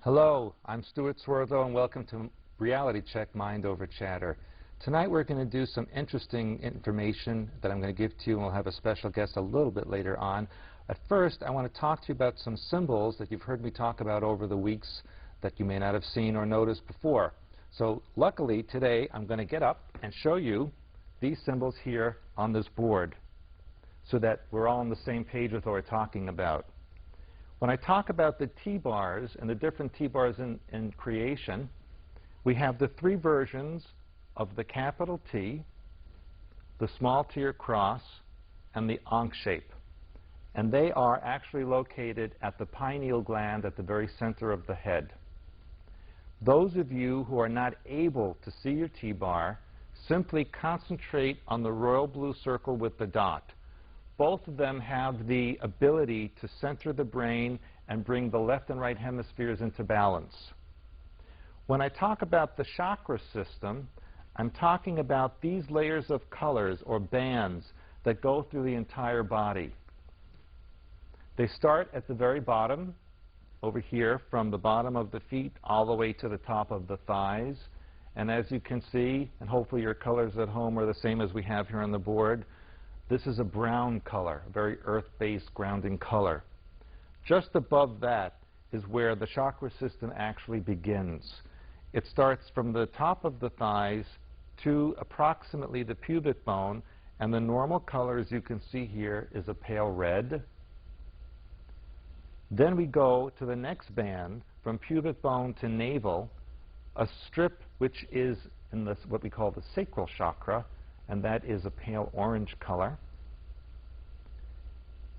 Hello, I'm Stewart Swerdlow and welcome to Reality Check Mind Over Chatter. Tonight we're going to do some interesting information that I'm going to give to you, and we'll have a special guest a little bit later on. At first, I want to talk to you about some symbols that you've heard me talk about over the weeks that you may not have seen or noticed before. So luckily today I'm going to get up and show you these symbols here on this board so that we're all on the same page with what we're talking about. When I talk about the T-bars and the different T-bars in creation, we have the three versions of the capital T, the small t or cross, and the Ankh shape. And they are actually located at the pineal gland at the very center of the head. Those of you who are not able to see your T-bar, simply concentrate on the royal blue circle with the dot. Both of them have the ability to center the brain and bring the left and right hemispheres into balance. When I talk about the chakra system, I'm talking about these layers of colors or bands that go through the entire body. They start at the very bottom, over here, from the bottom of the feet all the way to the top of the thighs. And as you can see, and hopefully your colors at home are the same as we have here on the board, this is a brown color, a very earth-based grounding color. Just above that is where the chakra system actually begins. It starts from the top of the thighs to approximately the pubic bone, and the normal color, as you can see here, is a pale red. Then we go to the next band, from pubic bone to navel, a strip which is in this, what we call the sacral chakra, and that is a pale orange color.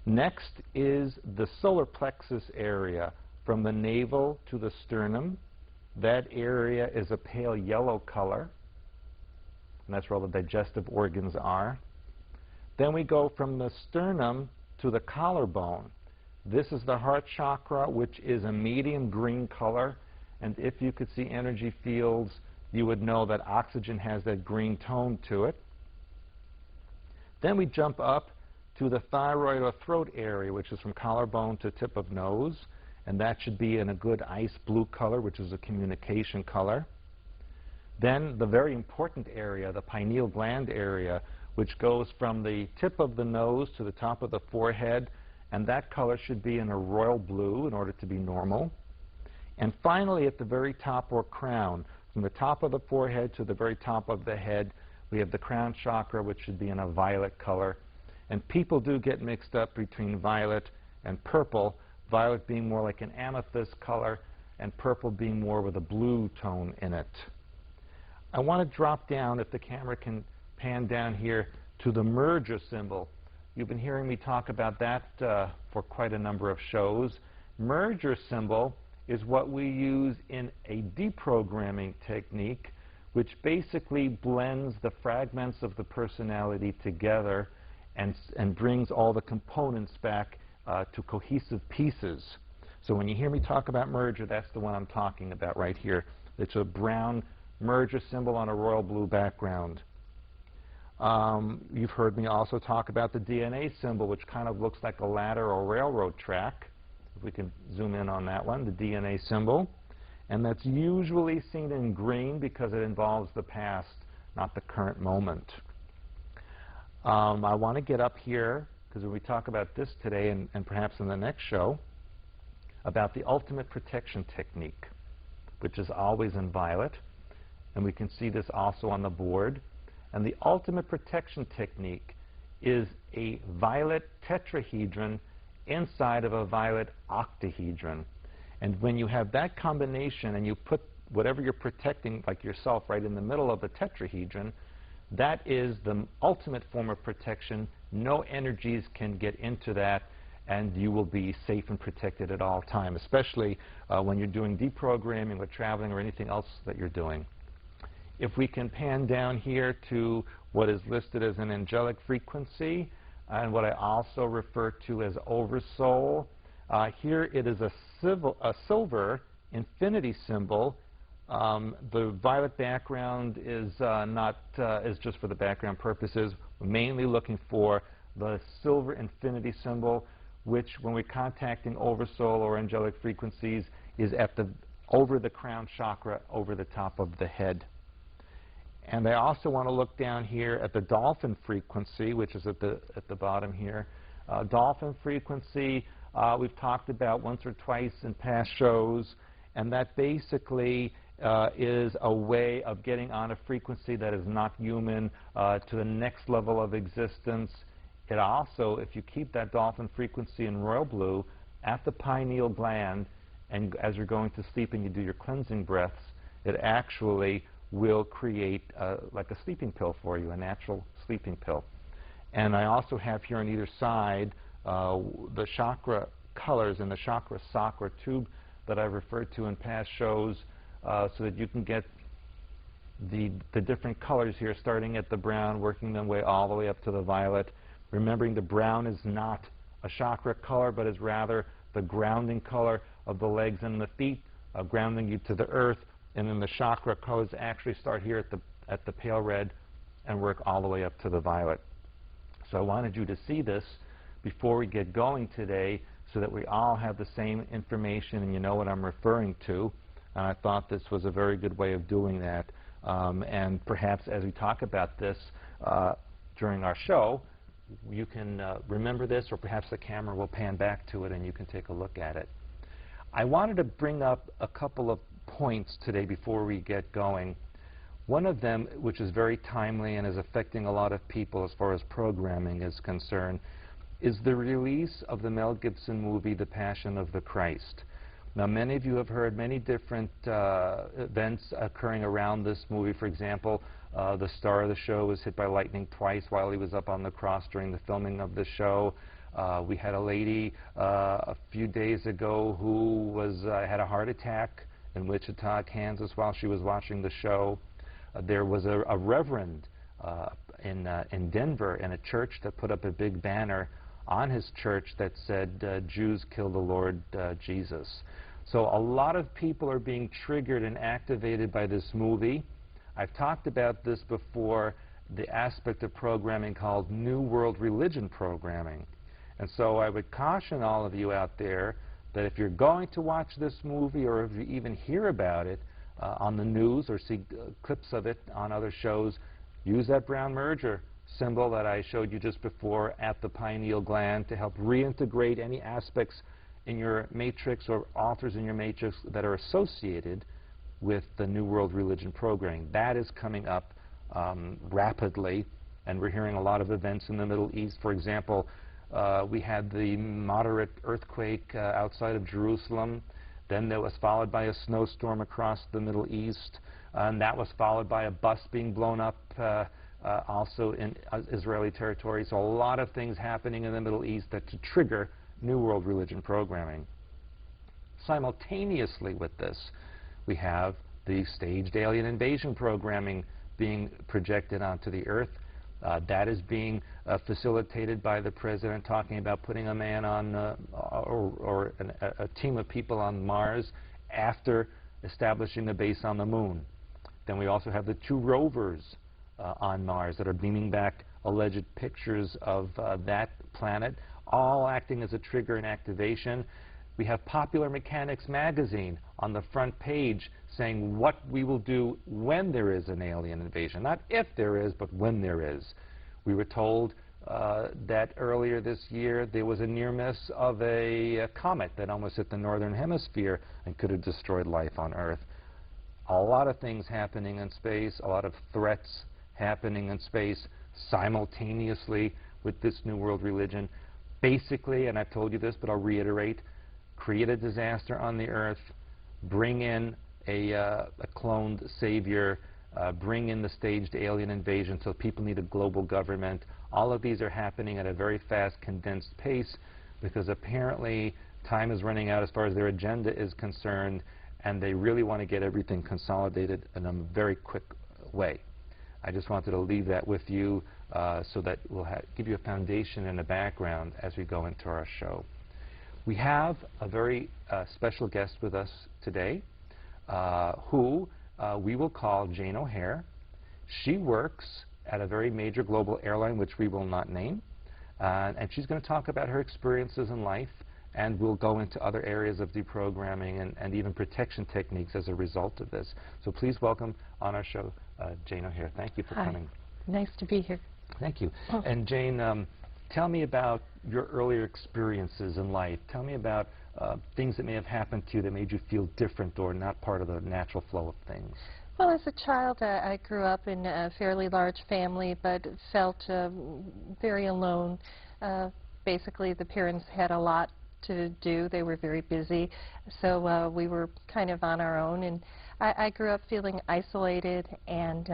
Next is the solar plexus area from the navel to the sternum. That area is a pale yellow color, and that's where all the digestive organs are. Then we go from the sternum to the collarbone. This is the heart chakra, which is a medium green color, and if you could see energy fields, you would know that oxygen has that green tone to it. Then we jump up to the thyroid or throat area, which is from collarbone to tip of nose, and that should be in a good ice blue color, which is a communication color. Then the very important area, the pineal gland area, which goes from the tip of the nose to the top of the forehead, and that color should be in a royal blue in order to be normal. And finally, at the very top, or crown, from the top of the forehead to the very top of the head, we have the crown chakra, which should be in a violet color. And people do get mixed up between violet and purple, violet being more like an amethyst color and purple being more with a blue tone in it. I want to drop down, if the camera can pan down here, to the merger symbol. You've been hearing me talk about that for quite a number of shows. Merger symbol is what we use in a deprogramming technique, which basically blends the fragments of the personality together and brings all the components back to cohesive pieces. So when you hear me talk about merger, that's the one I'm talking about right here. It's a brown merger symbol on a royal blue background. You've heard me also talk about the DNA symbol, which kind of looks like a ladder or railroad track. If we can zoom in on that one, the DNA symbol. And that's usually seen in green because it involves the past, not the current moment. I want to get up here, because when we talk about this today and perhaps in the next show, about the ultimate protection technique, which is always in violet. And we can see this also on the board. And the ultimate protection technique is a violet tetrahedron inside of a violet octahedron. And when you have that combination and you put whatever you're protecting, like yourself, right in the middle of the tetrahedron, that is the ultimate form of protection. No energies can get into that, and you will be safe and protected at all time, especially when you're doing deprogramming or traveling or anything else that you're doing. If we can pan down here to what is listed as an angelic frequency, and what I also refer to as oversoul, here it is a silver infinity symbol. The violet background is is just for the background purposes. We're mainly looking for the silver infinity symbol, which when we're contacting oversoul or angelic frequencies is at the over the crown chakra, over the top of the head. And I also want to look down here at the dolphin frequency, which is at the bottom here. Dolphin frequency, we've talked about once or twice in past shows, and that basically is a way of getting on a frequency that is not human to the next level of existence. It also, if you keep that dolphin frequency in royal blue at the pineal gland, and as you're going to sleep and you do your cleansing breaths, it actually will create like a sleeping pill for you, a natural sleeping pill. And I also have here on either side the chakra colors in the chakra sacra tube that I've referred to in past shows, so that you can get the different colors here, starting at the brown, working their way all the way up to the violet. Remembering the brown is not a chakra color, but is rather the grounding color of the legs and the feet, grounding you to the earth. And then the chakra colors actually start here at the pale red and work all the way up to the violet. So I wanted you to see this before we get going today, so that we all have the same information and you know what I'm referring to. And I thought this was a very good way of doing that. And perhaps as we talk about this during our show, you can remember this, or perhaps the camera will pan back to it and you can take a look at it. I wanted to bring up a couple of points today before we get going. One of them, which is very timely and is affecting a lot of people as far as programming is concerned, is the release of the Mel Gibson movie, The Passion of the Christ. Now, many of you have heard many different events occurring around this movie. For example, the star of the show was hit by lightning twice while he was up on the cross during the filming of the show. We had a lady a few days ago who had a heart attack in Wichita, Kansas, while she was watching the show. There was a reverend in Denver in a church that put up a big banner on his church that said, "Jews kill the Lord Jesus." So a lot of people are being triggered and activated by this movie. I've talked about this before, the aspect of programming called New World Religion programming. And so I would caution all of you out there that if you're going to watch this movie, or if you even hear about it on the news or see clips of it on other shows, use that brown merger symbol that I showed you just before at the pineal gland to help reintegrate any aspects in your matrix or authors in your matrix that are associated with the New World Religion programming. That is coming up rapidly, and we're hearing a lot of events in the Middle East. For example, we had the moderate earthquake outside of Jerusalem. Then that was followed by a snowstorm across the Middle East, and that was followed by a bus being blown up also in Israeli territory. So a lot of things happening in the Middle East that to trigger New World Religion programming. Simultaneously with this, we have the staged alien invasion programming being projected onto the Earth. That is being facilitated by the president talking about putting a man on, or a team of people on Mars after establishing a base on the moon. Then we also have the 2 rovers on Mars that are beaming back alleged pictures of that planet, all acting as a trigger and activation. We have Popular Mechanics magazine on the front page saying what we will do when there is an alien invasion. Not if there is, but when there is. We were told that earlier this year there was a near miss of a comet that almost hit the northern hemisphere and could have destroyed life on Earth. A lot of things happening in space, a lot of threats happening in space simultaneously with this New World Religion. Basically, and I've told you this, but I'll reiterate, create a disaster on the Earth, bring in a cloned savior, bring in the staged alien invasion, so people need a global government. All of these are happening at a very fast, condensed pace because apparently time is running out as far as their agenda is concerned, and they really want to get everything consolidated in a very quick way. I just wanted to leave that with you so that we'll give you a foundation and a background as we go into our show. We have a very special guest with us today who we will call Jane OHare. She works at a very major global airline, which we will not name, and she's going to talk about her experiences in life And we'll go into other areas of deprogramming and even protection techniques as a result of this. So please welcome on our show Jane OHare. Thank you for coming. Nice to be here. Thank you. And Jane, tell me about your earlier experiences in life. Tell me about things that may have happened to you that made you feel different or not part of the natural flow of things. Well, as a child, I grew up in a fairly large family, but felt very alone. Basically, the parents had a lot to do. They were very busy, so we were kind of on our own. And I grew up feeling isolated, and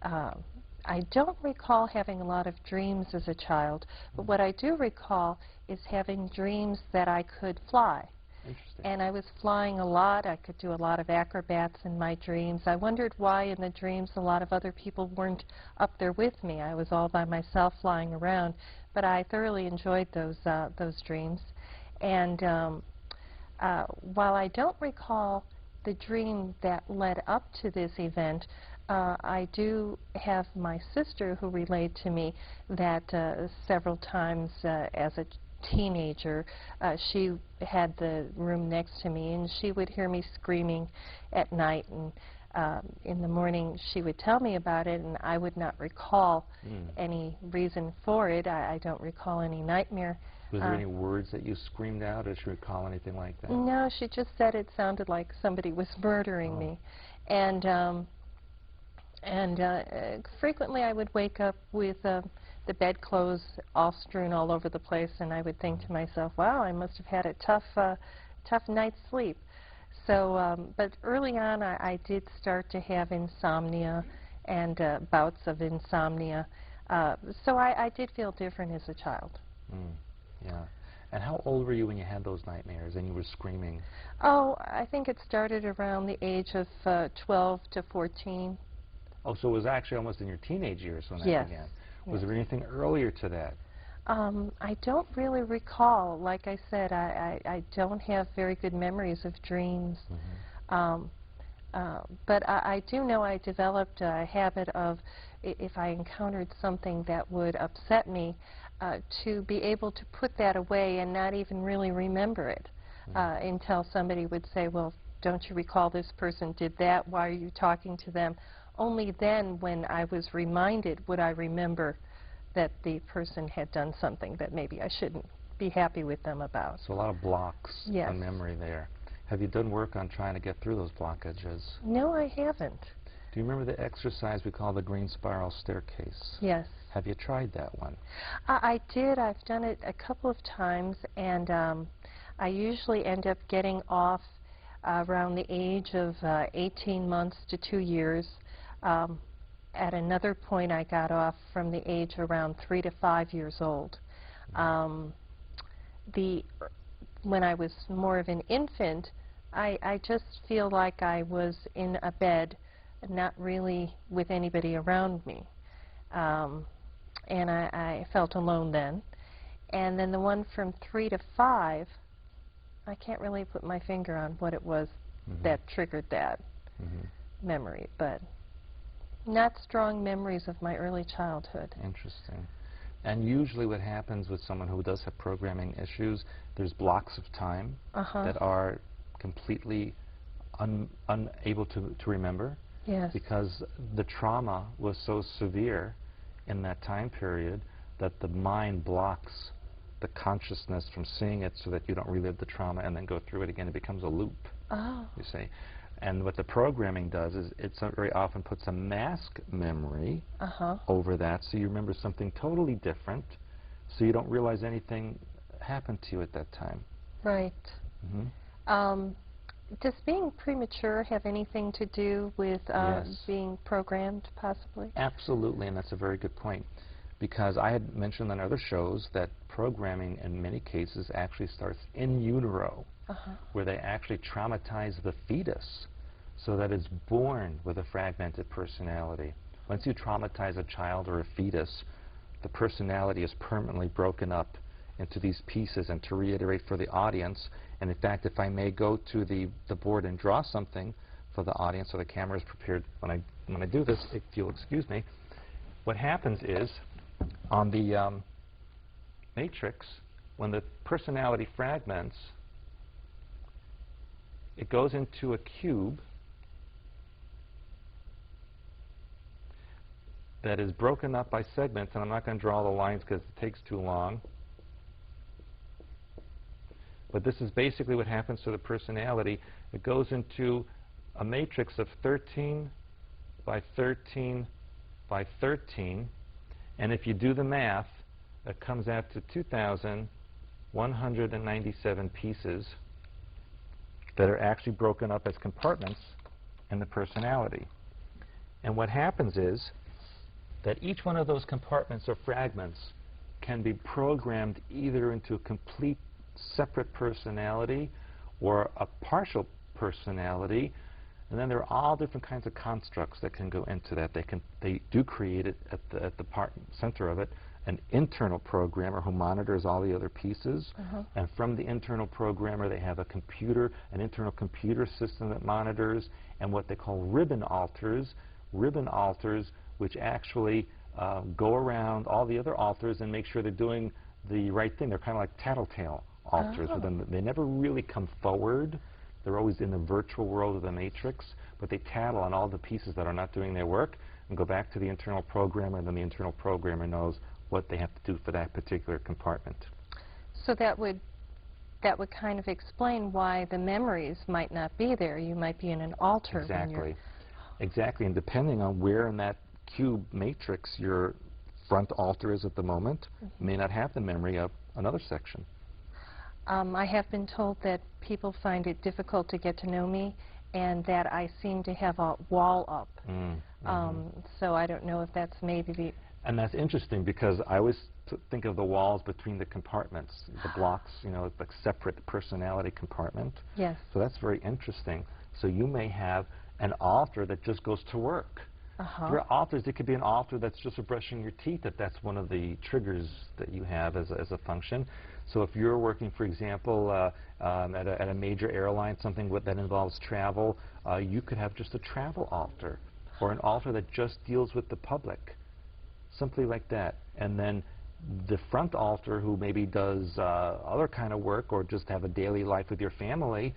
I don't recall having a lot of dreams as a child, but what I do recall is having dreams that I could fly. And I was flying a lot. I could do a lot of acrobats in my dreams. I wondered why in the dreams a lot of other people weren't up there with me. I was all by myself flying around, but I thoroughly enjoyed those dreams. And while I don't recall the dream that led up to this event, I do have my sister who relayed to me that several times as a teenager, she had the room next to me, and she would hear me screaming at night, and in the morning she would tell me about it, and I would not recall any reason for it. I don't recall any nightmare. Was there any words that you screamed out, or do you recall anything like that? No, she just said it sounded like somebody was murdering me. And frequently I would wake up with the bedclothes all strewn all over the place, and I would think to myself, wow, I must have had a tough night's sleep. So, but early on I did start to have insomnia and bouts of insomnia. So I did feel different as a child. Yeah. And how old were you when you had those nightmares and you were screaming? Oh, I think it started around the age of 12 to 14. Oh, so it was actually almost in your teenage years when that Yes. began. Was there anything earlier to that? I don't really recall. Like I said, I don't have very good memories of dreams. But I do know I developed a habit of, if I encountered something that would upset me, to be able to put that away and not even really remember it until somebody would say, well, don't you recall this person did that? Why are you talking to them? Only then, when I was reminded, would I remember that the person had done something that maybe I shouldn't be happy with them about. So a lot of blocks on memory there. Have you done work on trying to get through those blockages? No, I haven't. Do you remember the exercise we call the green spiral staircase? Yes. Have you tried that one? I did. I've done it a couple of times, and I usually end up getting off around the age of 18 months to 2 years. At another point, I got off from the age around 3 to 5 years old. When I was more of an infant, I just feel like I was in a bed, not really with anybody around me. And I felt alone then. And then the one from 3 to 5, I can't really put my finger on what it was that triggered that memory, but not strong memories of my early childhood. Interesting. And usually what happens with someone who does have programming issues, there's blocks of time that are completely unable to remember. Yes. Because the trauma was so severe in that time period that the mind blocks the consciousness from seeing it so that you don't relive the trauma and then go through it again. It becomes a loop, you see. And what the programming does is it very often puts a mask memory over that, so you remember something totally different, so you don't realize anything happened to you at that time. Right. Does being premature have anything to do with being programmed, possibly? Absolutely, and that's a very good point. Because I had mentioned on other shows that programming in many cases actually starts in utero, where they actually traumatize the fetus so that it's born with a fragmented personality. Once you traumatize a child or a fetus, the personality is permanently broken up into these pieces. And to reiterate for the audience, and in fact, if I may go to the board and draw something for the audience, so the camera is prepared when I do this, if you'll excuse me, what happens is on the matrix, when the personality fragments, it goes into a cube that is broken up by segments, and I'm not going to draw the lines because it takes too long. But this is basically what happens to the personality. It goes into a matrix of 13 by 13 by 13, and if you do the math, it comes out to 2,197 pieces that are actually broken up as compartments in the personality. And what happens is that each one of those compartments or fragments can be programmed either into a complete separate personality or a partial personality, and then there are all different kinds of constructs that can go into that. They do create it at the center of it, an internal programmer who monitors all the other pieces, and from the internal programmer they have an internal computer system that monitors, and what they call ribbon alters which actually go around all the other alters and make sure they're doing the right thing. They're kind of like tattletale alters. With them. They never really come forward. They're always in the virtual world of the matrix, but they tattle on all the pieces that are not doing their work and go back to the internal programmer, and then the internal programmer knows what they have to do for that particular compartment. So that would kind of explain why the memories might not be there. You might be in an alter. Exactly. Exactly, and depending on where in that cube matrix your front alter is at the moment, may not have the memory of another section. I have been told that people find it difficult to get to know me, and that I seem to have a wall up. So I don't know if that's maybe the... And that's interesting, because I always think of the walls between the compartments, the blocks, you know, like separate personality compartment. Yes. So that's very interesting. So you may have an alter that just goes to work. There are alters. It could be an alter that's just for brushing your teeth, if that's one of the triggers that you have as a function. So if you're working, for example, at a major airline, something that involves travel, you could have just a travel alter, or an alter that just deals with the public, simply like that. And then the front alter, who maybe does other kind of work or just have a daily life with your family,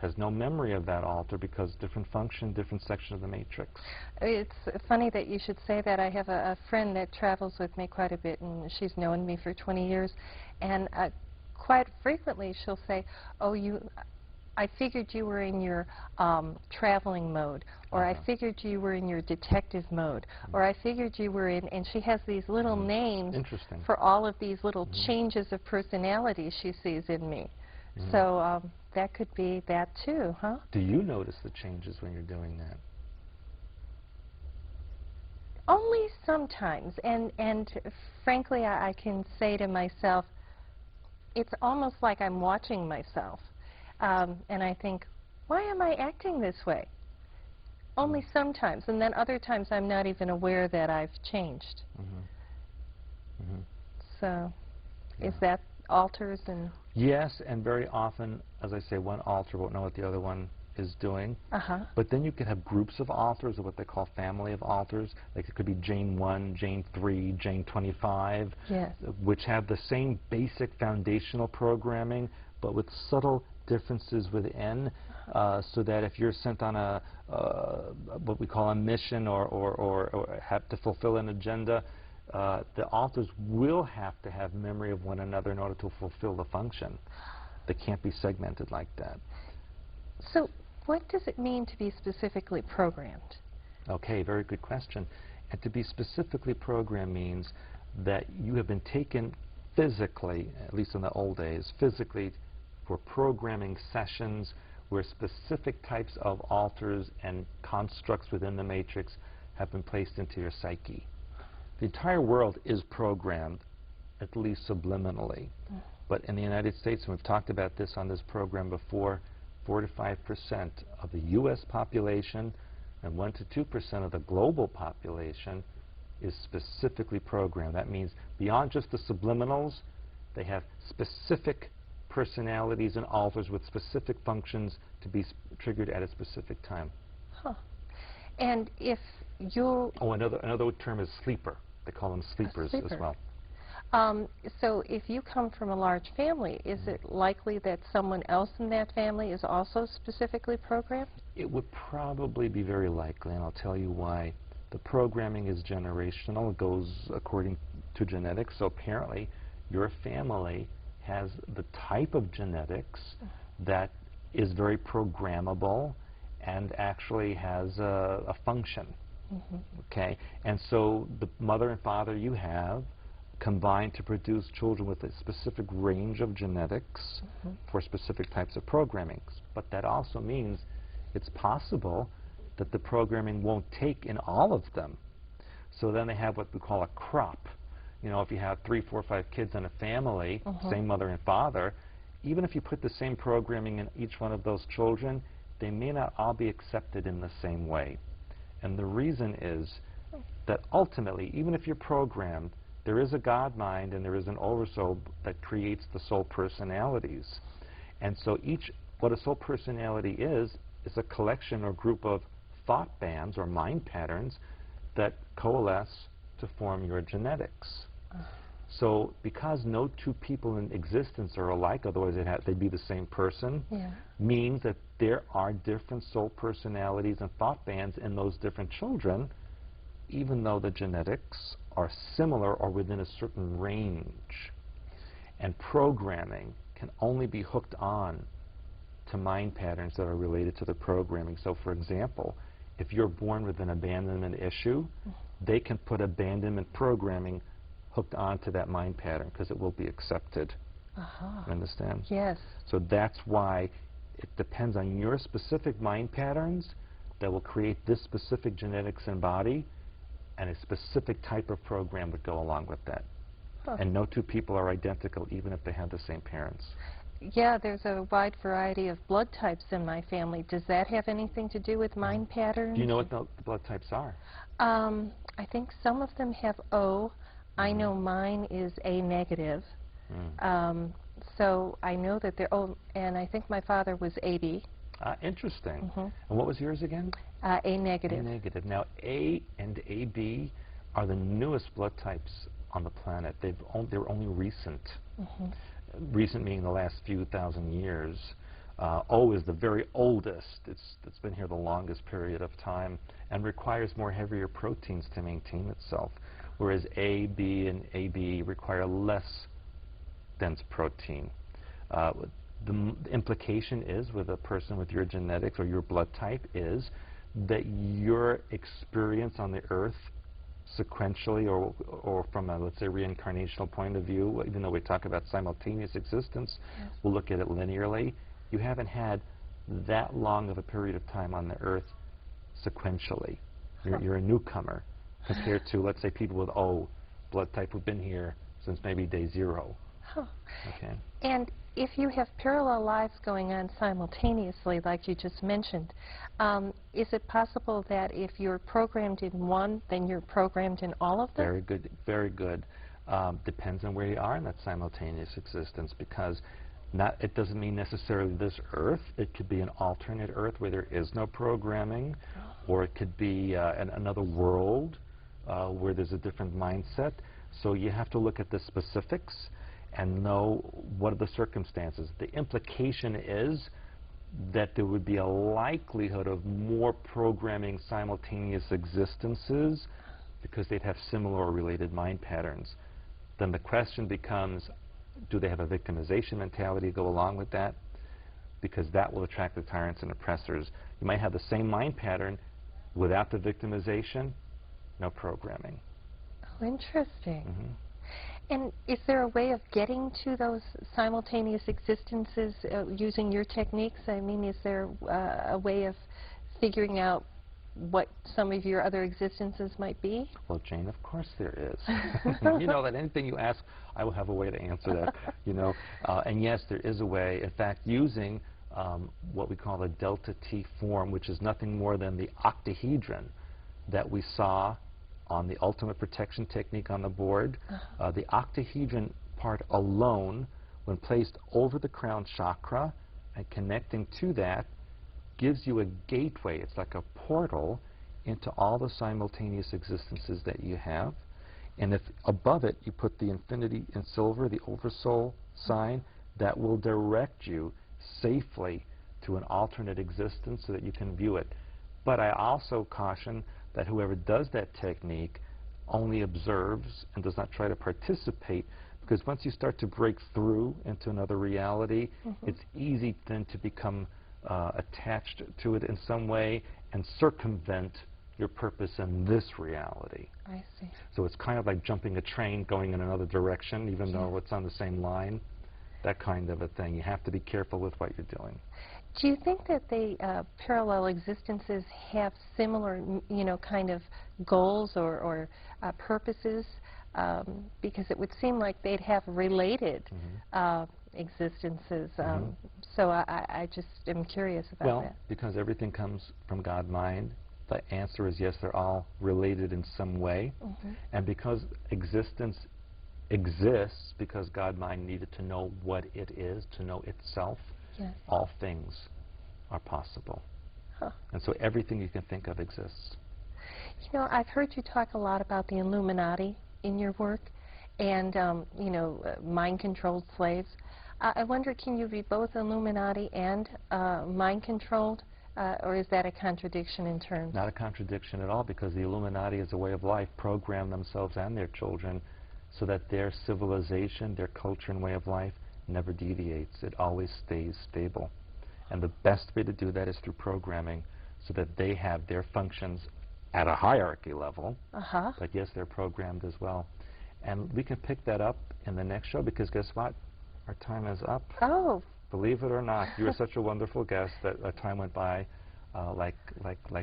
has no memory of that alter because different function, different section of the matrix. It's funny that you should say that. I have a friend that travels with me quite a bit, and she's known me for 20 years. And quite frequently she'll say, oh, I figured you were in your traveling mode, or I figured you were in your detective mode, or I figured you were in, and she has these little names for all of these little changes of personality she sees in me. So that could be that too, huh? Do you notice the changes when you're doing that? Only sometimes, and frankly I can say to myself, it's almost like I'm watching myself, and I think, why am I acting this way? Only sometimes, and then other times I'm not even aware that I've changed. So is that alters and... Yes, and very often, as I say, one alter won't know what the other one is doing. But then you could have groups of alters, or what they call family of alters. Like it could be Jane 1, Jane 3, Jane 25, which have the same basic foundational programming, but with subtle differences within, so that if you're sent on a what we call a mission or have to fulfill an agenda, the alters will have to have memory of one another in order to fulfill the function. They can't be segmented like that. So what does it mean to be specifically programmed? Okay, very good question. And to be specifically programmed means that you have been taken physically, at least in the old days, physically for programming sessions where specific types of alters and constructs within the matrix have been placed into your psyche. The entire world is programmed, at least subliminally. But in the United States, and we've talked about this on this program before, 4 to 5% of the U.S. population and 1 to 2% of the global population is specifically programmed. That means beyond just the subliminals, they have specific personalities and alters with specific functions to be triggered at a specific time. And if you... Oh, another term is sleeper. They call them sleepers as well. So if you come from a large family, is it likely that someone else in that family is also specifically programmed? It would probably be very likely, and I'll tell you why. The programming is generational. It goes according to genetics. So apparently, your family has the type of genetics that is very programmable and actually has a function. Okay? And so the mother and father you have combine to produce children with a specific range of genetics for specific types of programming. But that also means it's possible that the programming won't take in all of them. So then they have what we call a crop. You know, if you have 3, 4, 5 kids in a family, same mother and father, even if you put the same programming in each one of those children, they may not all be accepted in the same way. And the reason is that ultimately, even if you're programmed, there is a God mind and there is an oversoul that creates the soul personalities. And so what a soul personality is a collection or group of thought bands or mind patterns that coalesce to form your genetics. So because no two people in existence are alike, otherwise they'd be the same person, means that there are different soul personalities and thought bands in those different children, even though the genetics are similar or within a certain range. And programming can only be hooked on to mind patterns that are related to the programming. So for example, if you're born with an abandonment issue, they can put abandonment programming hooked onto that mind pattern because it will be accepted. You understand? Yes. So that's why it depends on your specific mind patterns that will create this specific genetics and body, and a specific type of program would go along with that. And no two people are identical even if they have the same parents. Yeah, there's a wide variety of blood types in my family. Does that have anything to do with mind patterns? Do you know what the blood types are? I think some of them have O. I know mine is A negative. So I know that they're O, and I think my father was AB. Interesting. And what was yours again? A negative. A negative. Now, A and AB are the newest blood types on the planet. They're only recent. Recent meaning the last few thousand years. O is the very oldest. It's been here the longest period of time and requires more heavier proteins to maintain itself, whereas A, B, and AB require less dense protein. The implication is with a person with your genetics or your blood type is that your experience on the earth sequentially or from a, let's say, reincarnational point of view, even though we talk about simultaneous existence, we'll look at it linearly. You haven't had that long of a period of time on the earth sequentially. You're a newcomer compared to, let's say, people with O blood type who've been here since maybe day 0. Okay. And if you have parallel lives going on simultaneously, like you just mentioned, is it possible that if you're programmed in one, then you're programmed in all of them? Very good, very good. Depends on where you are in that simultaneous existence, because it doesn't mean necessarily this Earth. It could be an alternate Earth where there is no programming, or it could be another world where there's a different mindset. So you have to look at the specifics and know what are the circumstances. The implication is that there would be a likelihood of more programming simultaneous existences because they'd have similar or related mind patterns. Then the question becomes, do they have a victimization mentality to go along with that? Because that will attract the tyrants and oppressors. You might have the same mind pattern without the victimization, no programming. Oh, interesting. And is there a way of getting to those simultaneous existences using your techniques? I mean, is there a way of figuring out what some of your other existences might be? Well, Jane, of course there is. You know that anything you ask, I will have a way to answer that. You know, and yes, there is a way. In fact, using what we call the delta T form, which is nothing more than the octahedron that we saw on the ultimate protection technique on the board. The octahedron part alone, when placed over the crown chakra and connecting to that, gives you a gateway. It's like a portal into all the simultaneous existences that you have. And if above it you put the infinity in silver, the oversoul sign, that will direct you safely to an alternate existence so that you can view it. But I also caution that whoever does that technique only observes and does not try to participate, because once you start to break through into another reality, it's easy then to become attached to it in some way and circumvent your purpose in this reality. I see. So it's kind of like jumping a train going in another direction, even though it's on the same line. That kind of a thing. You have to be careful with what you're doing. Do you think that the parallel existences have similar, kind of goals or purposes? Because it would seem like they'd have related existences. So I just am curious about that. Well, because everything comes from God mind, the answer is yes, they're all related in some way. And because existence exists because God mind needed to know what it is, to know itself, all things are possible. And so everything you can think of exists. You know, I've heard you talk a lot about the Illuminati in your work and, mind-controlled slaves. I wonder, can you be both Illuminati and mind-controlled, or is that a contradiction in terms? Not a contradiction at all, because the Illuminati is a way of life, program themselves and their children so that their civilization, their culture and way of life never deviates. It always stays stable. And the best way to do that is through programming, so that they have their functions at a hierarchy level. But yes, they're programmed as well. And we can pick that up in the next show, because guess what? Our time is up. Oh. Believe it or not, you were such a wonderful guest that our time went by like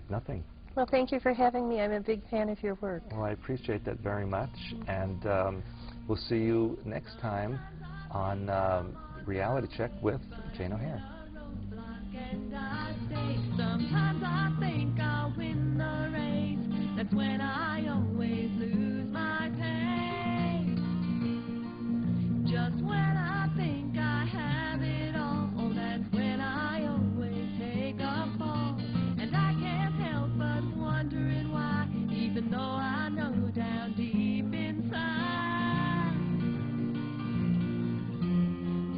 nothing. Well, thank you for having me. I'm a big fan of your work. Well, I appreciate that very much. And we'll see you next time on Reality Check with Jane OHare. Sometimes I think I'll win the race. That's when I always lose my pace. Just when I think I have it all, that's when I always take a fall. And I can't help but wondering why, even though I know down deep inside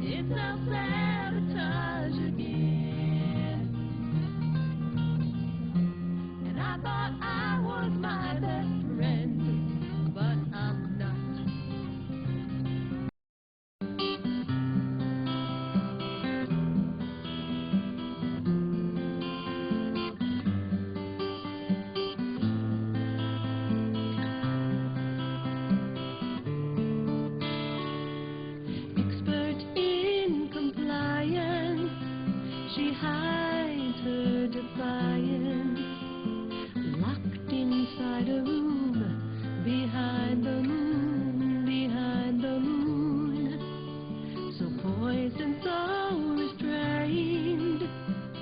it's self-sabotage again. And I thought I was my best friend, but I'm not. Expert in compliance, she hides her defiance, locked inside a room, behind the moon, behind the moon. So poised and so restrained,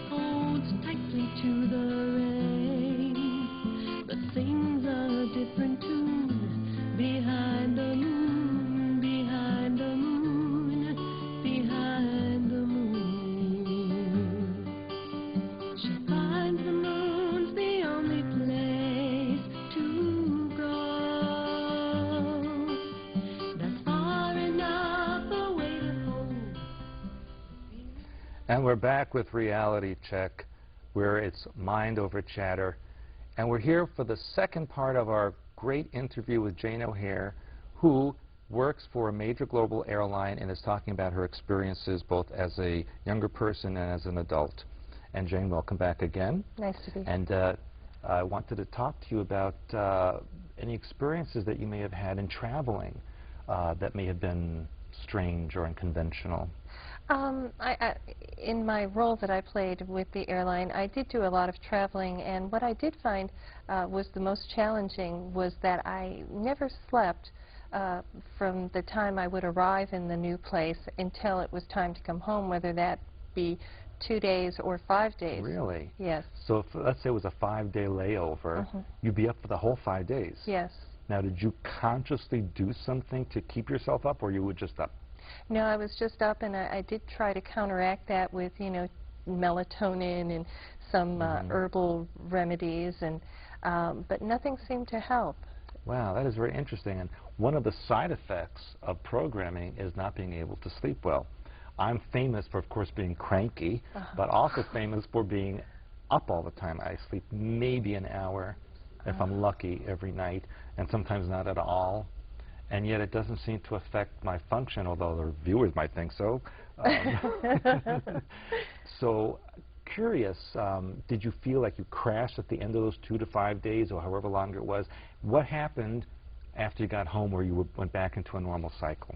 holds tightly to the rein, but sings a different tune, behind the moon, behind the moon, behind the moon. She finds the moon's the only place to go. That's far enough away to hold. And we're back with Reality Check, where it's mind over chatter. And we're here for the second part of our great interview with Jane OHare, who works for a major global airline and is talking about her experiences both as a younger person and as an adult. And Jane, welcome back again. Nice to be here. And I wanted to talk to you about any experiences that you may have had in traveling that may have been strange or unconventional. In my role that I played with the airline, I did do a lot of traveling, and what I did find was the most challenging was that I never slept from the time I would arrive in the new place until it was time to come home, whether that be 2 days or 5 days. Really? Yes. So if, let's say it was a 5-day layover, you'd be up for the whole 5 days. Yes. Now, did you consciously do something to keep yourself up, or you were just up? No, I was just up, and I did try to counteract that with, melatonin and some herbal remedies, and but nothing seemed to help. Wow, that is very interesting. And one of the side effects of programming is not being able to sleep well. I'm famous for, of course, being cranky, but also famous for being up all the time. I sleep maybe an hour, if I'm lucky, every night, and sometimes not at all. And yet it doesn't seem to affect my function, although the viewers might think so. So, curious, did you feel like you crashed at the end of those 2 to 5 days, or however long it was? What happened after you got home where you went back into a normal cycle?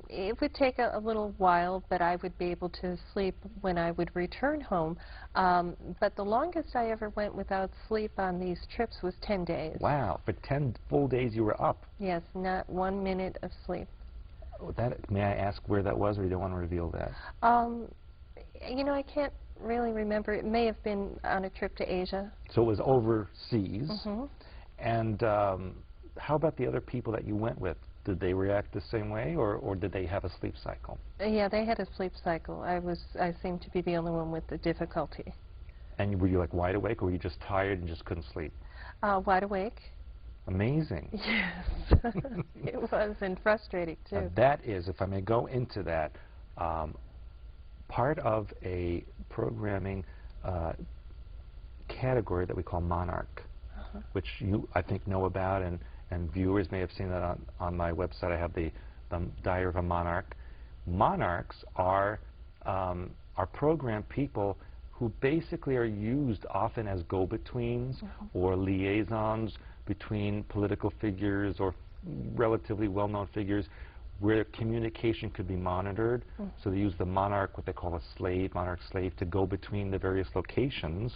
It would take a little while, but I would be able to sleep when I would return home. But the longest I ever went without sleep on these trips was 10 days. Wow, for 10 full days you were up. Yes, not 1 minute of sleep. Oh, may I ask where that was, or you don't want to reveal that? You know, I can't really remember. It may have been on a trip to Asia. So it was overseas. Mm-hmm. And how about the other people that you went with? Did they react the same way, or did they have a sleep cycle? Yeah, they had a sleep cycle. I seemed to be the only one with the difficulty. And were you like wide awake, or were you just tired and just couldn't sleep? Wide awake. Amazing. Yes, it was, and frustrating too. Now that is, if I may go into that, part of a programming category that we call Monarch, which you, I think, know about, and viewers may have seen that on my website. I have the Diary of a Monarch. Monarchs are programmed people who basically are used often as go-betweens or liaisons between political figures or relatively well-known figures, where communication could be monitored. So they use the monarch, what they call a slave, monarch slave, to go between the various locations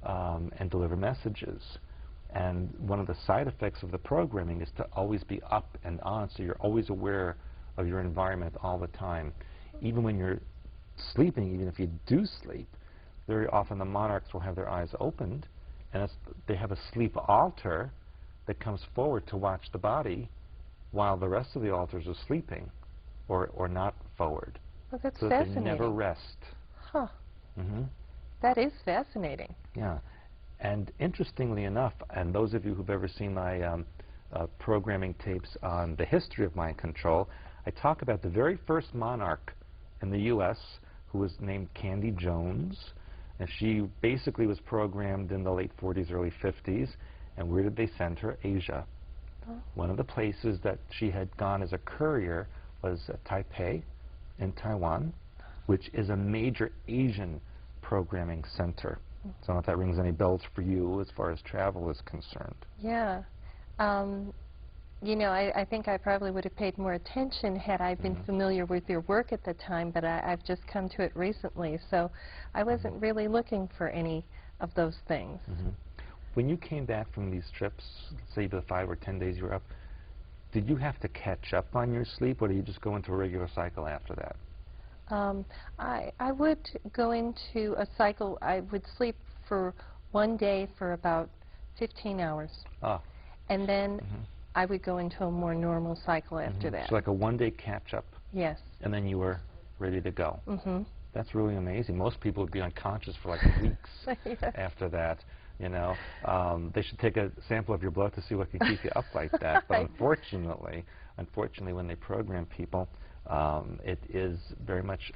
and deliver messages. And one of the side effects of the programming is to always be up and on, so you're always aware of your environment all the time. Even when you're sleeping, even if you do sleep, very often the monarchs will have their eyes opened, and they have a sleep altar that comes forward to watch the body while the rest of the altars are sleeping or not forward. Well, that's so that fascinating. they never rest. Huh. That is fascinating. Yeah. And interestingly enough, and those of you who've ever seen my programming tapes on the history of mind control, I talk about the very first monarch in the U.S. who was named Candy Jones. And she basically was programmed in the late 40s, early 50s. And where did they send her? Asia. One of the places that she had gone as a courier was Taipei in Taiwan, which is a major Asian programming center. So I don't know if that rings any bells for you as far as travel is concerned. Yeah. You know, I think I probably would have paid more attention had I been familiar with your work at the time, but I've just come to it recently, so I wasn't really looking for any of those things. When you came back from these trips, say the 5 or 10 days you were up, did you have to catch up on your sleep, or did you just go into a regular cycle after that? I would go into a cycle. I would sleep for one day for about 15 hours. And then I would go into a more normal cycle after that. So like a one-day catch-up. Yes. And then you were ready to go. That's really amazing. Most people would be unconscious for like weeks after that. You know, they should take a sample of your blood to see what can keep you up like that. But unfortunately, when they program people, it is very much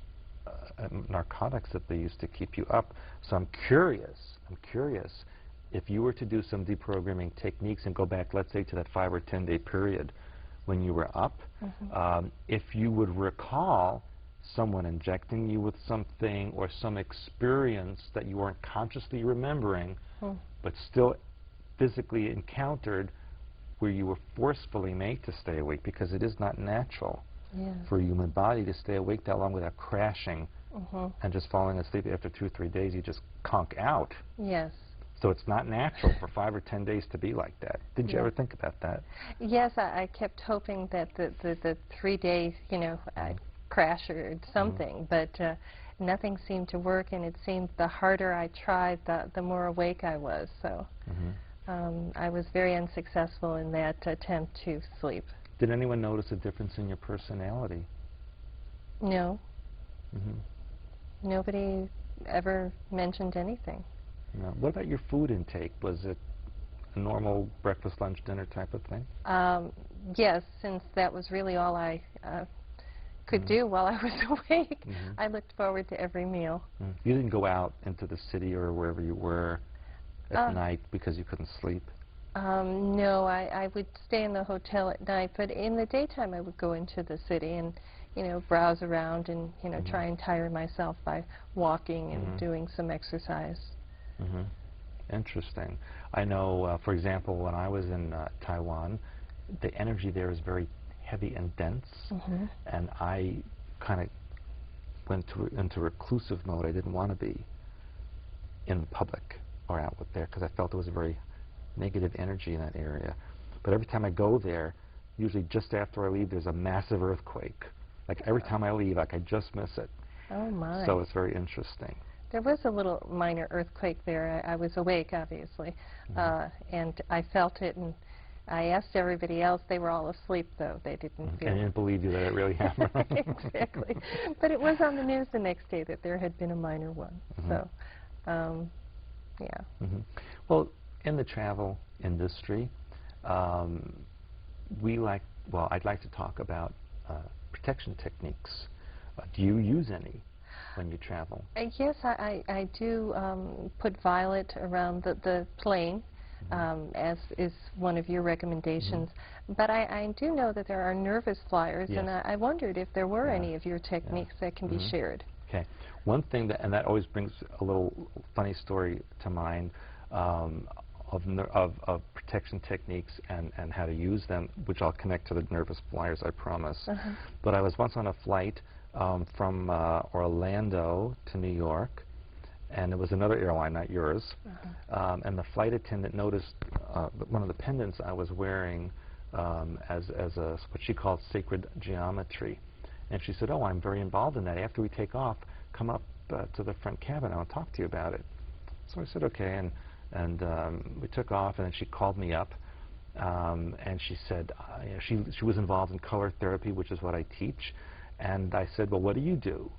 narcotics that they use to keep you up. So I'm curious if you were to do some deprogramming techniques and go back, let's say, to that 5 or 10 day period when you were up, if you would recall someone injecting you with something or some experience that you weren't consciously remembering, but still physically encountered, where you were forcefully made to stay awake, because it is not natural for a human body to stay awake that long without crashing and just falling asleep. After 2 or 3 days, you just conk out. Yes. So it's not natural for 5 or 10 days to be like that. Did you ever think about that? Yes, I kept hoping that the 3 days, you know, I'd crash or something, but nothing seemed to work, and it seemed the harder I tried, the more awake I was. So I was very unsuccessful in that attempt to sleep. Did anyone notice a difference in your personality? No. Nobody ever mentioned anything. No. What about your food intake? Was it a normal breakfast, lunch, dinner type of thing? Yes, since that was really all I could do while I was awake. I looked forward to every meal. You didn't go out into the city or wherever you were at night because you couldn't sleep? No, I would stay in the hotel at night, but in the daytime I would go into the city and, you know, browse around and, you know, try and tire myself by walking and doing some exercise. Interesting. I know, for example, when I was in Taiwan, the energy there is very heavy and dense, and I kind of went into reclusive mode. I didn't want to be in public or out there because I felt there was a very negative energy in that area. But every time I go there, usually just after I leave, there's a massive earthquake. Like every time I leave, like I just miss it. Oh my. So it's very interesting. There was a little minor earthquake there. I was awake, obviously, and I felt it, and I asked everybody else. They were all asleep, though. They didn't feel it. And didn't believe you that it really happened. Exactly. But it was on the news the next day that there had been a minor one. So, yeah. Well, in the travel industry, I'd like to talk about protection techniques. Do you use any when you travel? Yes, I do put violet around the plane, as is one of your recommendations. But I do know that there are nervous flyers, and I wondered if there were any of your techniques that can be shared. Okay. One thing and that always brings a little funny story to mind of protection techniques and how to use them, which I'll connect to the nervous flyers, I promise. But I was once on a flight from Orlando to New York, and it was another airline, not yours, and the flight attendant noticed one of the pendants I was wearing as what she called sacred geometry. And she said, "Oh, I'm very involved in that. After we take off, come up to the front cabin. I'll talk to you about it." So I said, "Okay," and we took off, and then she called me up, and she said she was involved in color therapy, which is what I teach. And I said, "Well, what do you do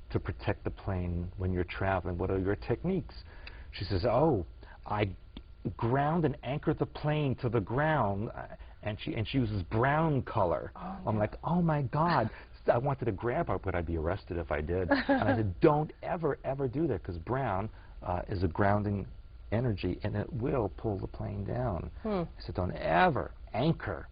to protect the plane when you're traveling? What are your techniques?" She says, "Oh, I ground and anchor the plane to the ground," and she uses brown color. I'm like, "Oh my God." I wanted to grab her, but I'd be arrested if I did. And I said, "Don't ever do that, because brown is a grounding energy, and it will pull the plane down." I said, "Don't ever anchor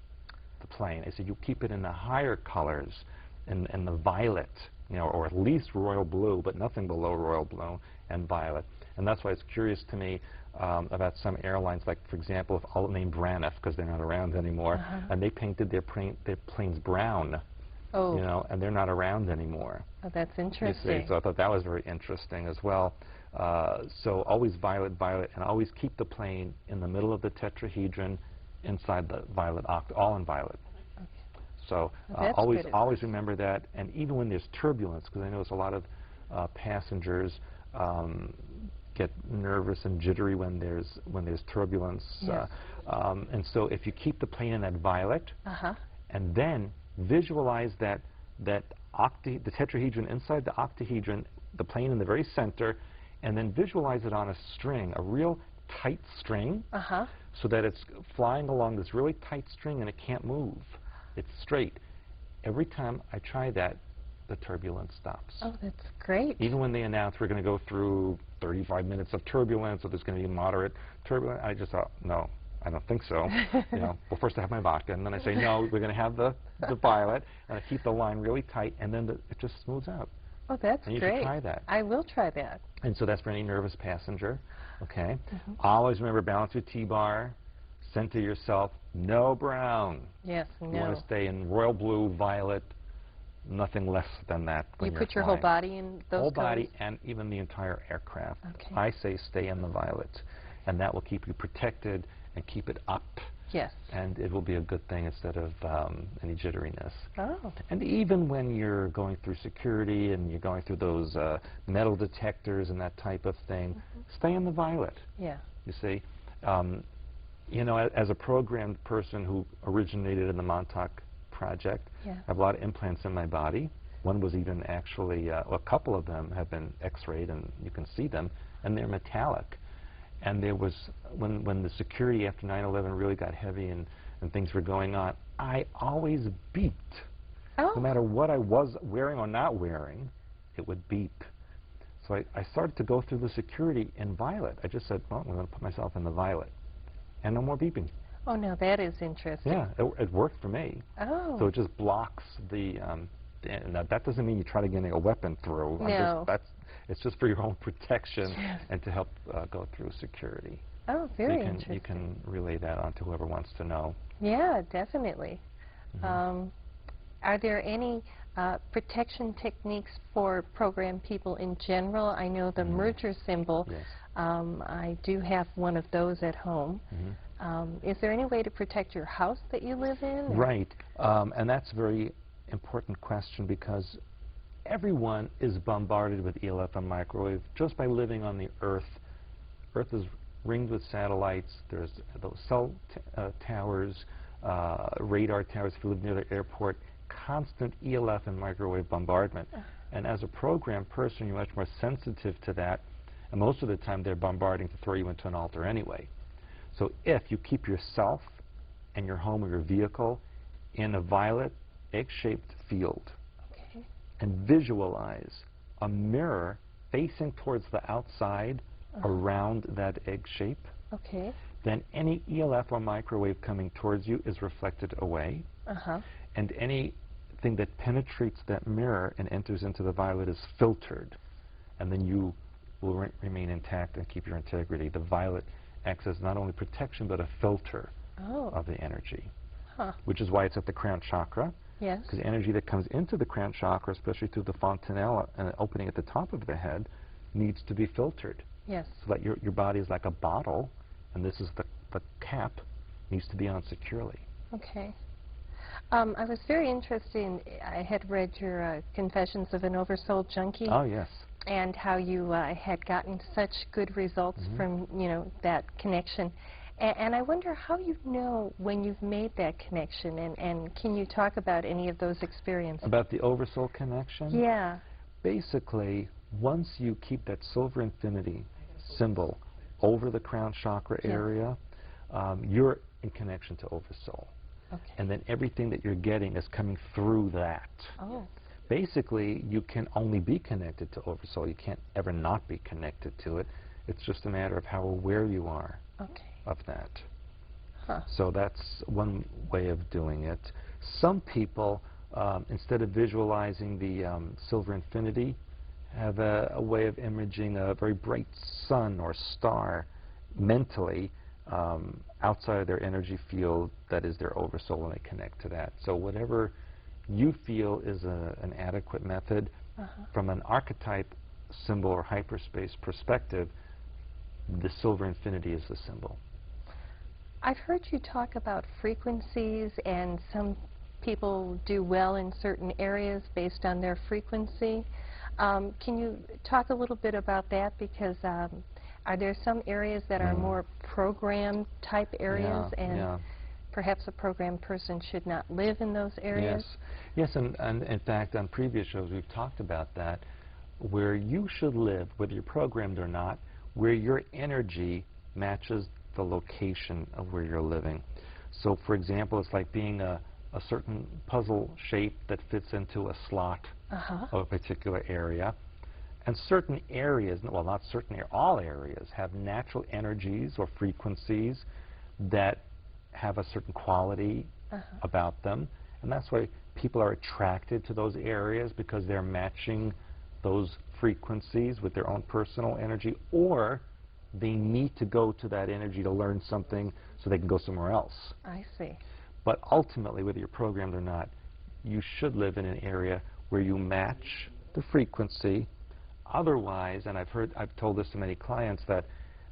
the plane." I said, "You keep it in the higher colors, in the violet, you know, or at least royal blue, but nothing below royal blue and violet." And that's why it's curious to me about some airlines, like, for example, I'll name Braniff, because they're not around anymore, and they painted their planes brown. You know, and they're not around anymore. Oh, that's interesting. You see, so I thought that was very interesting as well. So always violet, and always keep the plane in the middle of the tetrahedron, inside the violet octa, all in violet. So always remember that, and even when there's turbulence, because I notice a lot of passengers get nervous and jittery when there's turbulence. And so if you keep the plane in that violet, and then visualize the tetrahedron inside the octahedron, the plane in the very center, and then visualize it on a string, a real tight string, so that it's flying along this really tight string and it can't move. It's straight. Every time I try that, the turbulence stops. Oh, that's great. Even when they announce we're going to go through 35 minutes of turbulence, or there's going to be moderate turbulence, I just thought, no, I don't think so. You know, well, first I have my vodka, and then I say, no, we're going to have the violet, and I keep the line really tight, and then it just smooths out. Oh, that's and you great. should try that. I will try that. And so that's for any nervous passenger. Okay. Always remember, balance your T-bar, center yourself, no brown. Yes, no. You want to stay in royal blue, violet, nothing less than that. When you you're put your flying. whole body in those whole colors? body, and even the entire aircraft. Okay. I say stay in the violet, and that will keep you protected and keep it up. Yes. And it will be a good thing instead of any jitteriness. Oh. And even when you're going through security and you're going through those metal detectors and that type of thing, stay in the violet. Yeah. You see, you know, as a programmed person who originated in the Montauk Project, I have a lot of implants in my body. One was even actually, well, a couple of them have been X-rayed, and you can see them, and they're metallic. And there was, when the security after 9/11 really got heavy and things were going on, I always beeped. Oh. No matter what I was wearing or not wearing, it would beep. So I started to go through the security in violet. I just said, well, I'm going to put myself in the violet. And no more beeping. Oh, no, that is interesting. Yeah, it worked for me. Oh. So it just blocks the, now that doesn't mean you try to get a weapon through. No. It's just for your own protection Yes. and to help go through security. Oh, very interesting. You can relay that on to whoever wants to know. Yeah, definitely. Are there any protection techniques for program people in general? I know the merger symbol. Yes. I do have one of those at home. Is there any way to protect your house that you live in? Right. And that's a very important question because everyone is bombarded with ELF and microwave just by living on the Earth. Earth is ringed with satellites. There's those cell towers, radar towers if you live near the airport, constant ELF and microwave bombardment. And as a program person, you're much more sensitive to that. And most of the time, they're bombarding to throw you into an altar anyway. So if you keep yourself and your home or your vehicle in a violet, egg-shaped field, and visualize a mirror facing towards the outside around that egg shape, then any ELF or microwave coming towards you is reflected away, and anything that penetrates that mirror and enters into the violet is filtered, and then you will remain intact and keep your integrity. The violet acts as not only protection but a filter of the energy, which is why it's at the crown chakra. Yes. Because energy that comes into the crown chakra, especially through the fontanelle and opening at the top of the head, needs to be filtered. Yes. So that your body is like a bottle, and this is the cap, needs to be on securely. Okay. I was very interested in, I had read your Confessions of an Oversold Junkie. Oh, yes. And how you had gotten such good results from, that connection. And I wonder how you know when you've made that connection, and can you talk about any of those experiences? About the oversoul connection? Yeah. Basically, once you keep that silver infinity symbol over the crown chakra area, you're in connection to oversoul. Okay. And then everything that you're getting is coming through that. Oh. Basically, you can only be connected to oversoul. You can't ever not be connected to it. It's just a matter of how aware you are of that. So that's one way of doing it. Some people, instead of visualizing the silver infinity, have a way of imaging a very bright sun or star mentally outside of their energy field that is their oversoul, and they connect to that. So whatever you feel is an adequate method, from an archetype symbol or hyperspace perspective, the silver infinity is the symbol. I've heard you talk about frequencies, and some people do well in certain areas based on their frequency. Can you talk a little bit about that? Because are there some areas that are more program type areas, and perhaps a program person should not live in those areas? Yes, and in fact, on previous shows we've talked about that, where you should live, whether you're programmed or not, where your energy matches the location of where you're living. So, for example, it's like being a certain puzzle shape that fits into a slot of a particular area. And certain areas, well, not certain, all areas have natural energies or frequencies that have a certain quality about them. And that's why people are attracted to those areas, because they're matching those frequencies with their own personal energy, or they need to go to that energy to learn something so they can go somewhere else. I see. But ultimately, whether you're programmed or not, you should live in an area where you match the frequency. Otherwise, and I've told this to many clients, that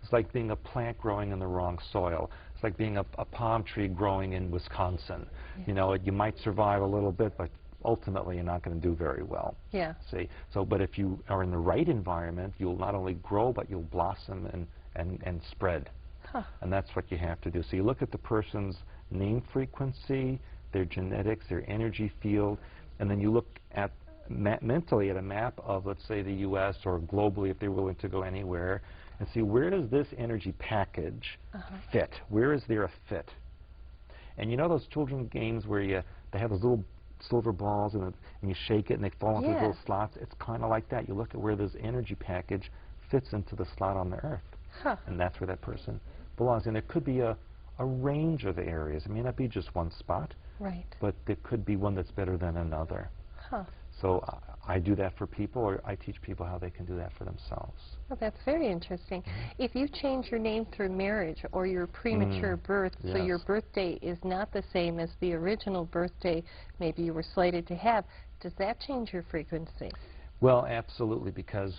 it's like being a plant growing in the wrong soil. It's like being a palm tree growing in Wisconsin. You know, you might survive a little bit, but ultimately you're not going to do very well. Yeah. See, so but if you are in the right environment, you'll not only grow, but you'll blossom and spread. And that's what you have to do. So you look at the person's name frequency, their genetics, their energy field, and then you look at mentally at a map of, let's say, the U.S. or globally, if they're willing to go anywhere, and see where does this energy package fit? Where is there a fit? And you know those children games where they have those little silver balls and you shake it and they fall into those little slots? It's kind of like that. You look at where this energy package fits into the slot on the earth. And that's where that person belongs. And it could be a range of areas. It may not be just one spot. Right. But there could be one that's better than another. So I do that for people, or I teach people how they can do that for themselves. Well, that's very interesting. If you change your name through marriage or your premature birth, so your birthday is not the same as the original birthday maybe you were slated to have, does that change your frequency? Well, absolutely, because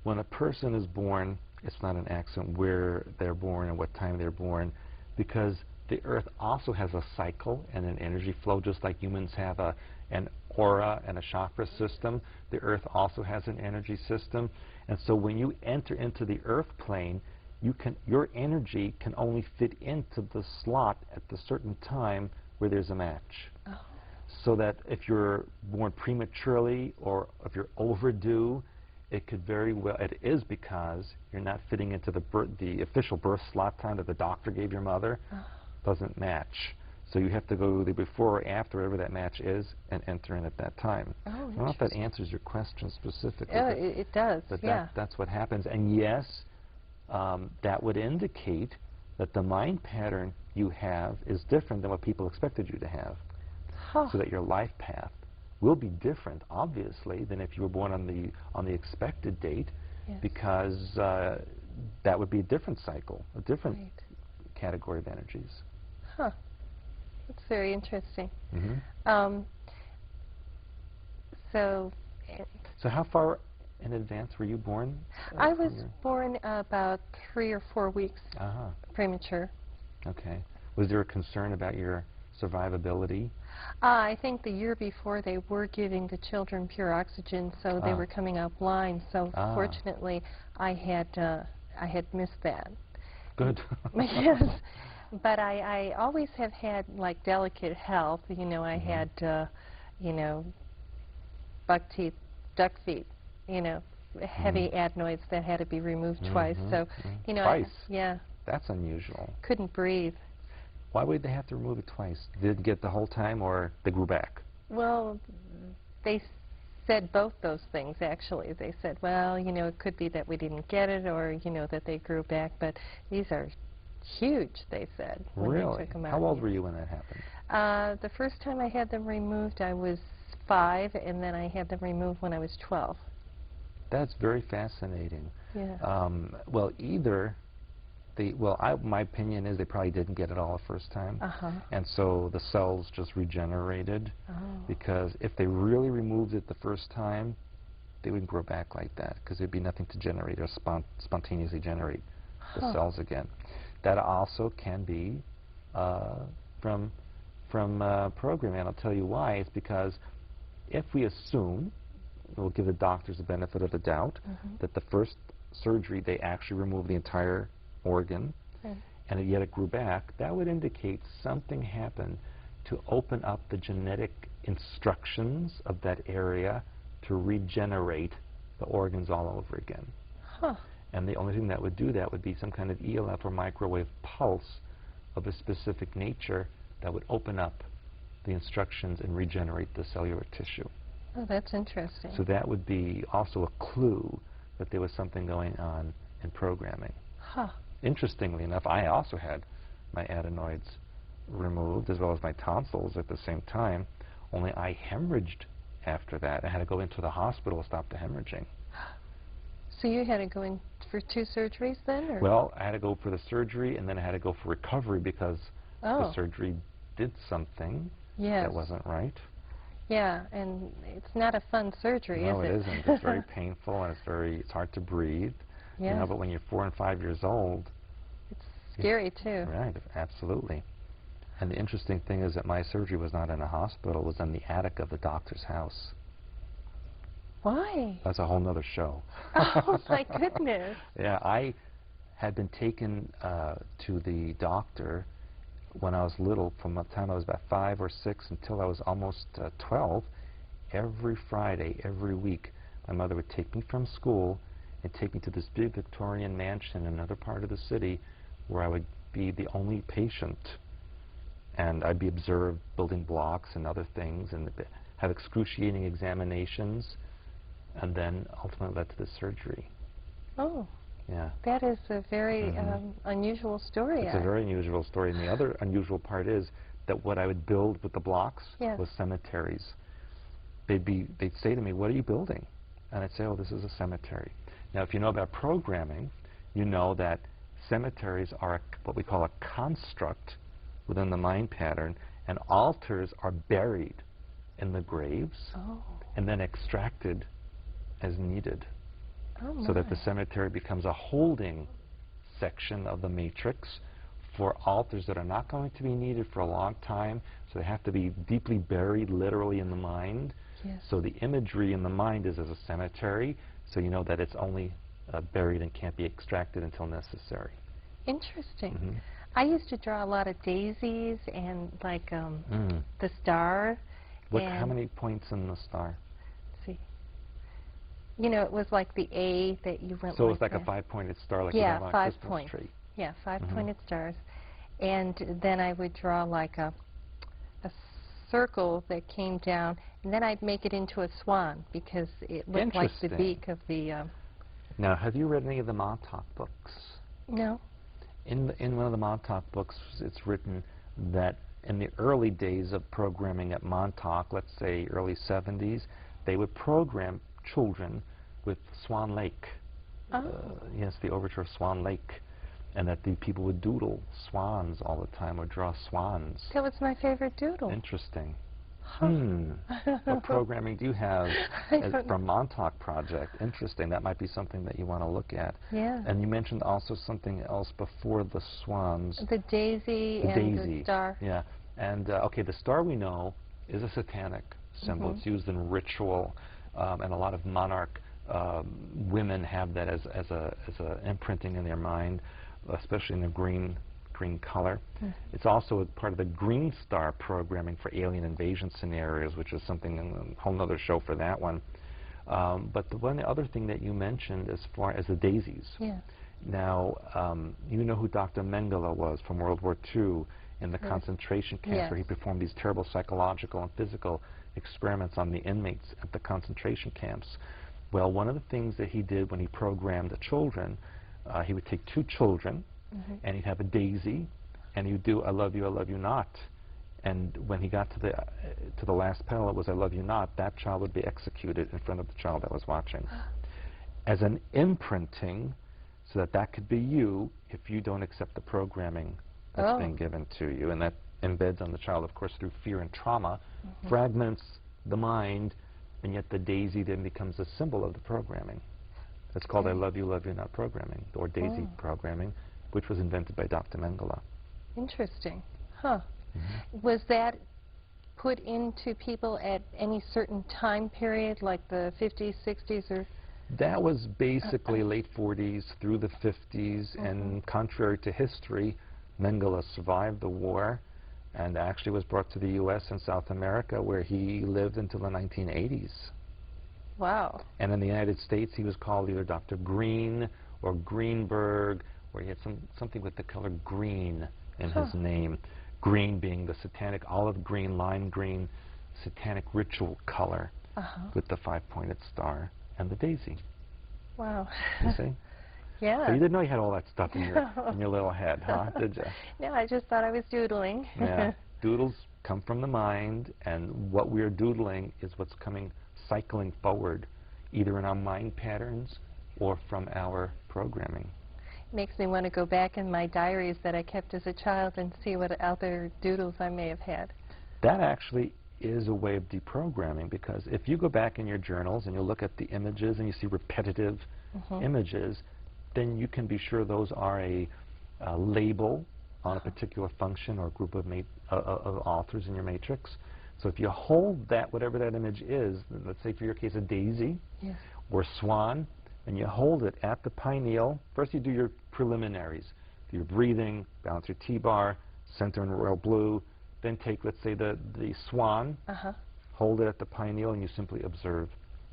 when a person is born, it's not an accident where they're born and what time they're born, because the Earth also has a cycle and an energy flow, just like humans have an aura and a chakra system. The Earth also has an energy system. And so when you enter into the Earth plane, your energy can only fit into the slot at the certain time where there's a match. So that if you're born prematurely or if you're overdue, it could very well, it is because you're not fitting into the official birth slot time that the doctor gave your mother. Doesn't match. So you have to go the before or after, whatever that match is, and enter in at that time. I don't know if that answers your question specifically. Oh, it does, but that's what happens. And yes, that would indicate that the mind pattern you have is different than what people expected you to have. So that your life path will be different, obviously, than if you were born on the expected date, because that would be a different cycle, a different category of energies. That's very interesting. So how far in advance were you born? I was born about 3 or 4 weeks premature. Okay. Was there a concern about your survivability? I think the year before they were giving the children pure oxygen, so they were coming out blind. So fortunately, I had missed that. Good. Yes. But I always have had, like, delicate health. You know, I had, you know, buck teeth, duck feet, you know, heavy adenoids that had to be removed twice. So, you know, twice? That's unusual. Couldn't breathe. Why would they have to remove it twice? Did it get the whole time, or they grew back? Well, they said both those things, actually. They said, well, you know, it could be that we didn't get it, or, you know, that they grew back, but these are huge, they said. Really? They took them out. How old were you when that happened? The first time I had them removed, I was 5, and then I had them removed when I was 12. That's very fascinating. Yeah. Well, either my opinion is they probably didn't get it all the first time, and so the cells just regenerated, because if they really removed it the first time, they wouldn't grow back like that, because there'd be nothing to generate or spontaneously generate the cells again. That also can be from programming, and I'll tell you why. It's because if we assume, we'll give the doctors the benefit of the doubt, that the first surgery they actually removed the entire organ, and yet it grew back, that would indicate something happened to open up the genetic instructions of that area to regenerate the organs all over again. And the only thing that would do that would be some kind of ELF or microwave pulse of a specific nature that would open up the instructions and regenerate the cellular tissue. Oh, that's interesting. So that would be also a clue that there was something going on in programming. Interestingly enough, I also had my adenoids removed, as well as my tonsils at the same time, only I hemorrhaged after that. I had to go into the hospital to stop the hemorrhaging. So you had to go in for 2 surgeries then? Or? Well, I had to go for the surgery, and then I had to go for recovery because the surgery did something that wasn't right. Yeah, and it's not a fun surgery, is it? No, it isn't. It's very painful, and it's hard to breathe. You know, but when you're 4 and 5 years old, it's scary too. Right, absolutely. And the interesting thing is that my surgery was not in a hospital; it was in the attic of the doctor's house. Why? That's a whole nother show. Oh my goodness. Yeah, I had been taken to the doctor when I was little, from the time I was about 5 or 6 until I was almost 12. Every Friday, every week, my mother would take me from school and take me to this big Victorian mansion in another part of the city where I would be the only patient, and I'd be observed building blocks and other things and have excruciating examinations, and then ultimately led to the surgery. Oh. Yeah. That is a very unusual story. It's a very unusual story, and the other unusual part is that what I would build with the blocks was cemeteries. They'd say to me, "What are you building?" And I'd say, "Oh, this is a cemetery." Now, if you know about programming, you know that cemeteries are what we call a construct within the mind pattern, and altars are buried in the graves and then extracted as needed. So that the cemetery becomes a holding section of the matrix for altars that are not going to be needed for a long time, so they have to be deeply buried literally in the mind. So the imagery in the mind is as a cemetery, so you know that it's only buried and can't be extracted until necessary. Interesting. I used to draw a lot of daisies and like the star. How many points in the star? See. You know, it was like the A that you went So it's like a 5-pointed star, like you have on a Christmas tree. Yeah, 5-pointed stars. And then I would draw like a circle that came down, and then I'd make it into a swan because it looked like the beak of the... Now, have you read any of the Montauk books? No. In one of the Montauk books, it's written that in the early days of programming at Montauk, let's say early 70s, they would program children with Swan Lake. Yes, the overture of Swan Lake. And that the people would doodle swans all the time, or draw swans. That was my favorite doodle. Interesting. What programming do you have from Montauk Project? Interesting. That might be something that you want to look at. Yeah. And you mentioned also something else before the swans. The daisy and the star. Yeah. And okay, the star we know is a satanic symbol. It's used in ritual, and a lot of monarch women have that as a imprinting in their mind, especially in the green color. It's also a part of the green star programming for alien invasion scenarios, which is something in a whole other show for that one. But the one other thing that you mentioned as far as the daisies. Yeah. Now, you know who Dr. Mengele was from World War II in the concentration camps, where he performed these terrible psychological and physical experiments on the inmates at the concentration camps. Well, one of the things that he did when he programmed the children, he would take 2 children, and he'd have a daisy, and he'd do "I love you not." And when he got to the last panel, it was "I love you not." That child would be executed in front of the child that was watching, as an imprinting, so that that could be you if you don't accept the programming that's being given to you, and that embeds on the child, of course, through fear and trauma, fragments the mind, and yet the daisy then becomes a symbol of the programming. It's called "I love you not" programming, or daisy programming, which was invented by Dr. Mengele. Interesting. Huh. Was that put into people at any certain time period, like the 50s, 60s, or? That was basically late 40s through the 50s, and contrary to history, Mengele survived the war and actually was brought to the U.S. and South America, where he lived until the 1980s. Wow. And in the United States, he was called either Dr. Green or Greenberg, where he had something with the color green in his name. Green being the satanic olive green, lime green, satanic ritual color with the 5-pointed star and the daisy. Wow. You see? Yeah. So you didn't know you had all that stuff in your little head, huh? Did you? No, I just thought I was doodling. Yeah. Doodles come from the mind, and what we're doodling is what's cycling forward, either in our mind patterns or from our programming. Makes me want to go back in my diaries that I kept as a child and see what other doodles I may have had. That actually is a way of deprogramming, because if you go back in your journals and you look at the images and you see repetitive images, then you can be sure those are a label on a particular function or group of authors in your matrix. So if you hold that, whatever that image is, let's say for your case a daisy or swan, and you hold it at the pineal, first you do your preliminaries. Do your breathing, balance your T-bar, center in royal blue, then take, let's say, the swan, hold it at the pineal, and you simply observe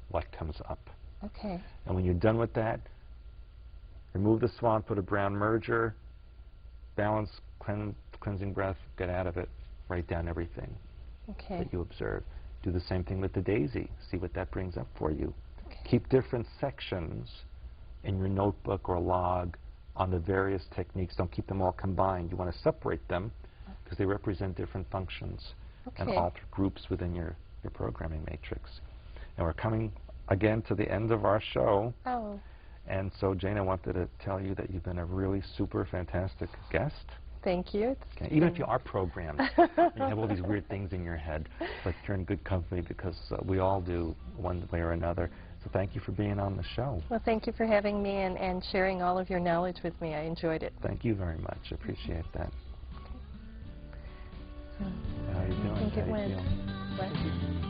what comes up. Okay. And when you're done with that, Remove the swan, put a brown merger, balance, cleansing breath, get out of it, write down everything that you observe. Do the same thing with the daisy. See what that brings up for you. Keep different sections in your notebook or log on the various techniques. Don't keep them all combined. You want to separate them because they represent different functions and alter groups within your programming matrix. And we're coming again to the end of our show. Oh. And so, Jane, I wanted to tell you that you've been a really super fantastic guest. Thank you. Even if you are programmed, you have all these weird things in your head, but you're in good company because we all do one way or another. So thank you for being on the show. Well, thank you for having me and sharing all of your knowledge with me. I enjoyed it. Thank you very much. I appreciate that. So, How are you doing? I think it went. How do you feel?